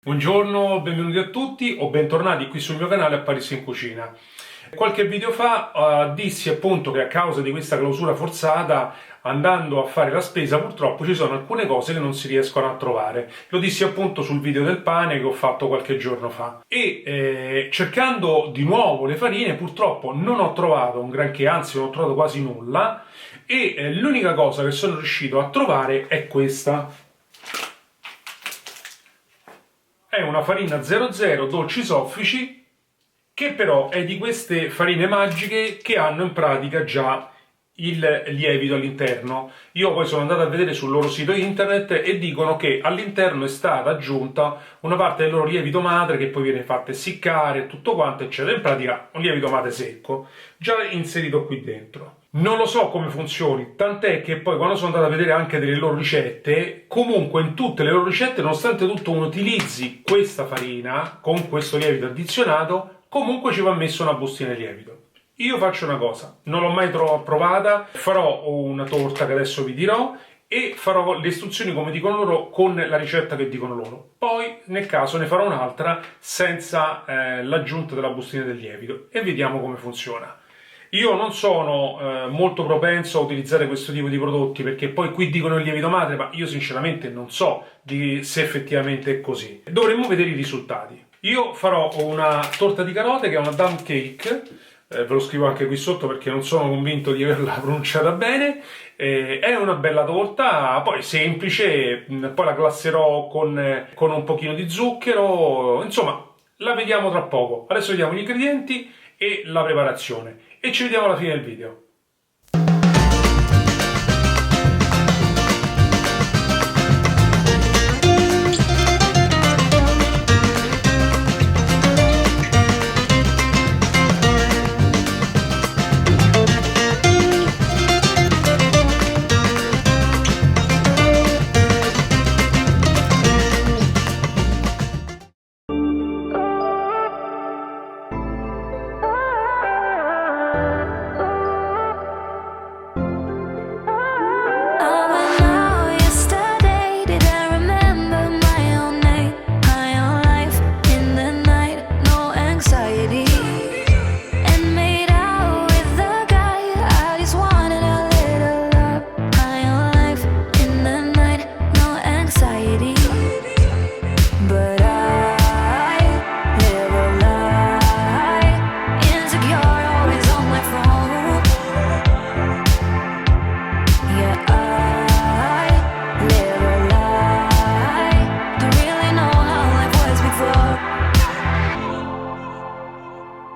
Buongiorno, benvenuti a tutti o bentornati qui sul mio canale Apparissi in Cucina. Qualche video fa dissi appunto che a causa di questa clausura forzata, andando a fare la spesa, purtroppo ci sono alcune cose che non si riescono a trovare. Lo dissi appunto sul video del pane che ho fatto qualche giorno fa. E cercando di nuovo le farine, purtroppo non ho trovato un granché, anzi non ho trovato quasi nulla. E l'unica cosa che sono riuscito a trovare è questa. È una farina 00 dolci soffici, che però è di queste farine magiche che hanno in pratica già il lievito all'interno. Io poi sono andato a vedere sul loro sito internet e dicono che all'interno è stata aggiunta una parte del loro lievito madre che poi viene fatta essiccare e tutto quanto, eccetera. In pratica un lievito madre secco, già inserito qui dentro. Non lo so come funzioni, tant'è che poi quando sono andato a vedere anche delle loro ricette, comunque in tutte le loro ricette, nonostante tutto uno utilizzi questa farina con questo lievito addizionato, comunque ci va messo una bustina di lievito. Io faccio una cosa, non l'ho mai provata, farò una torta che adesso vi dirò e farò le istruzioni come dicono loro con la ricetta che dicono loro. Poi nel caso ne farò un'altra senza l'aggiunta della bustina del lievito e vediamo come funziona. Io non sono molto propenso a utilizzare questo tipo di prodotti perché poi qui dicono il lievito madre, ma io sinceramente non so se effettivamente è così. Dovremmo vedere i risultati. Io farò una torta di carote che è una dump cake, ve lo scrivo anche qui sotto perché non sono convinto di averla pronunciata bene. È una bella torta, poi semplice, poi la glasserò con un pochino di zucchero, insomma la vediamo tra poco. Adesso vediamo gli ingredienti e la preparazione e ci vediamo alla fine del video.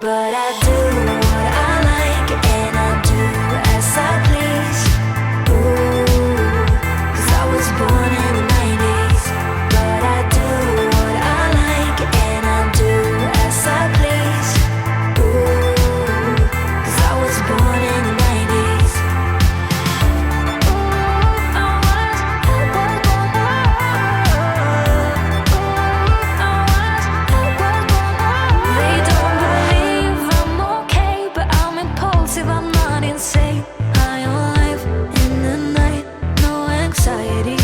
But I do what I like and I do as I please. Ooh, 'cause I was born in the 90s. But I do what I like and I do as I please. Ooh, 'cause I was born in the 90s. Ooh, I was born. They don't believe I'm okay, but I'm impulsive, I'm not insane. High on life in the night, no anxiety.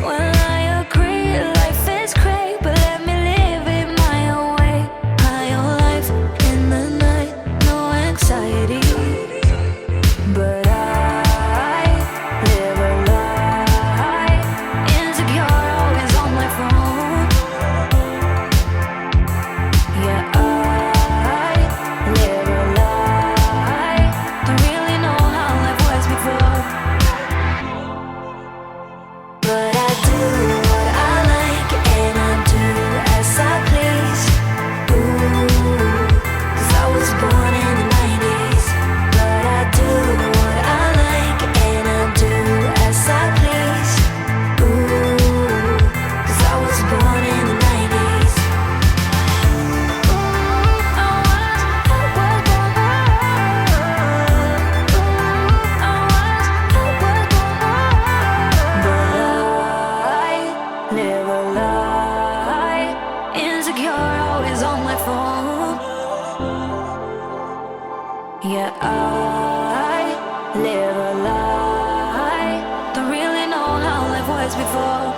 Well, I agree, life is great, but let me live it my own way. High on life in the night, no anxiety. But I live a lie, insecure, always on my phone. Yeah, I live a lie. Don't really know how life was before. But I do what I like and I do as I please. Ooh, 'cause I was born in the 90s. But I do what I like and I do as I please. Ooh, 'cause I was born in the 90s. Live a lie, insecure, always on my phone. Yeah, I live a lie. Don't really know how life was before.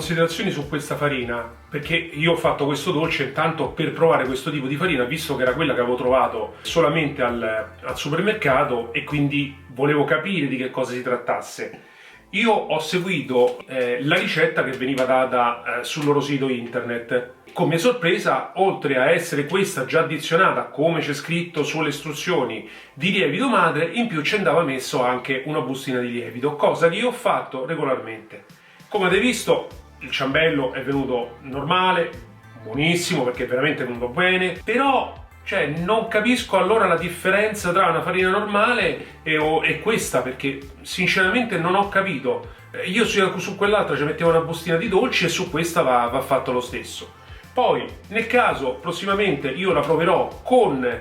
considerazioni su questa farina, perché io ho fatto questo dolce intanto per provare questo tipo di farina, visto che era quella che avevo trovato solamente al supermercato e quindi volevo capire di che cosa si trattasse. Io ho seguito la ricetta che veniva data sul loro sito internet. Con mia sorpresa, oltre a essere questa già addizionata, come c'è scritto sulle istruzioni, di lievito madre, in più ci andava messo anche una bustina di lievito, cosa che io ho fatto regolarmente. Come avete visto, il ciambello è venuto normale, buonissimo perché è veramente venuto bene, però non capisco allora la differenza tra una farina normale e questa, perché sinceramente non ho capito. Io su quell'altra ci mettevo una bustina di dolci e su questa va fatto lo stesso. Poi, nel caso, prossimamente io la proverò con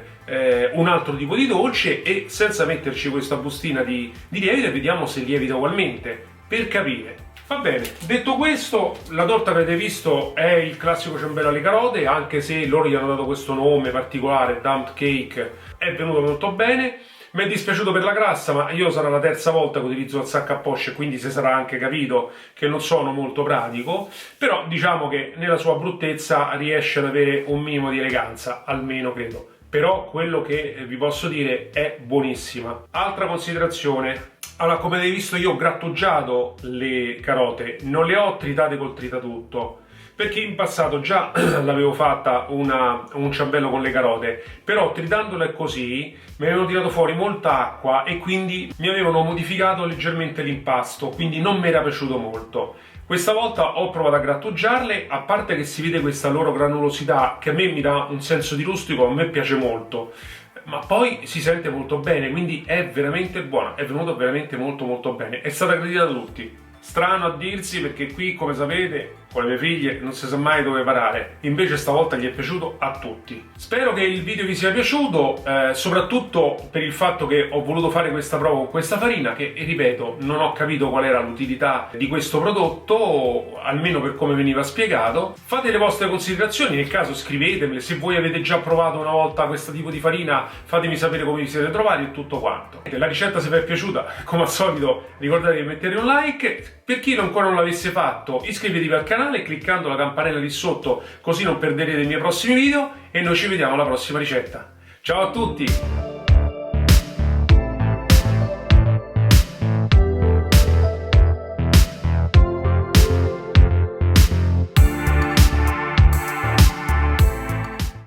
un altro tipo di dolce e senza metterci questa bustina di lievito e vediamo se lievita ugualmente, per capire. Va bene, detto questo, la torta che avete visto è il classico ciambello alle carote, anche se loro gli hanno dato questo nome particolare, dump cake, è venuto molto bene. Mi è dispiaciuto per la grassa, ma io sarà la terza volta che utilizzo il sacco a poche, quindi si sarà anche capito che non sono molto pratico, però diciamo che nella sua bruttezza riesce ad avere un minimo di eleganza, almeno credo. Però quello che vi posso dire è buonissima. Altra considerazione. Allora, come avete visto io ho grattugiato le carote, non le ho tritate col tritatutto, perché in passato già l'avevo fatta un ciambello con le carote, però tritandole così mi avevano tirato fuori molta acqua e quindi mi avevano modificato leggermente l'impasto, quindi non mi era piaciuto molto. Questa volta ho provato a grattugiarle, a parte che si vede questa loro granulosità che a me mi dà un senso di rustico, a me piace molto. Ma poi si sente molto bene, quindi è veramente buona, è venuto veramente molto molto bene, è stata gradita da tutti. Strano a dirsi perché qui, come sapete, con le mie figlie non si sa mai dove parare, invece stavolta gli è piaciuto a tutti. Spero che il video vi sia piaciuto, soprattutto per il fatto che ho voluto fare questa prova con questa farina che, ripeto, non ho capito qual era l'utilità di questo prodotto, almeno per come veniva spiegato. Fate le vostre considerazioni, nel caso scrivetemele, se voi avete già provato una volta questo tipo di farina fatemi sapere come vi siete trovati e tutto quanto. La ricetta se vi è piaciuta, come al solito ricordatevi di mettere un like, per chi ancora non l'avesse fatto iscrivetevi al canale cliccando la campanella lì sotto così non perderete i miei prossimi video e noi ci vediamo alla prossima ricetta. Ciao a tutti!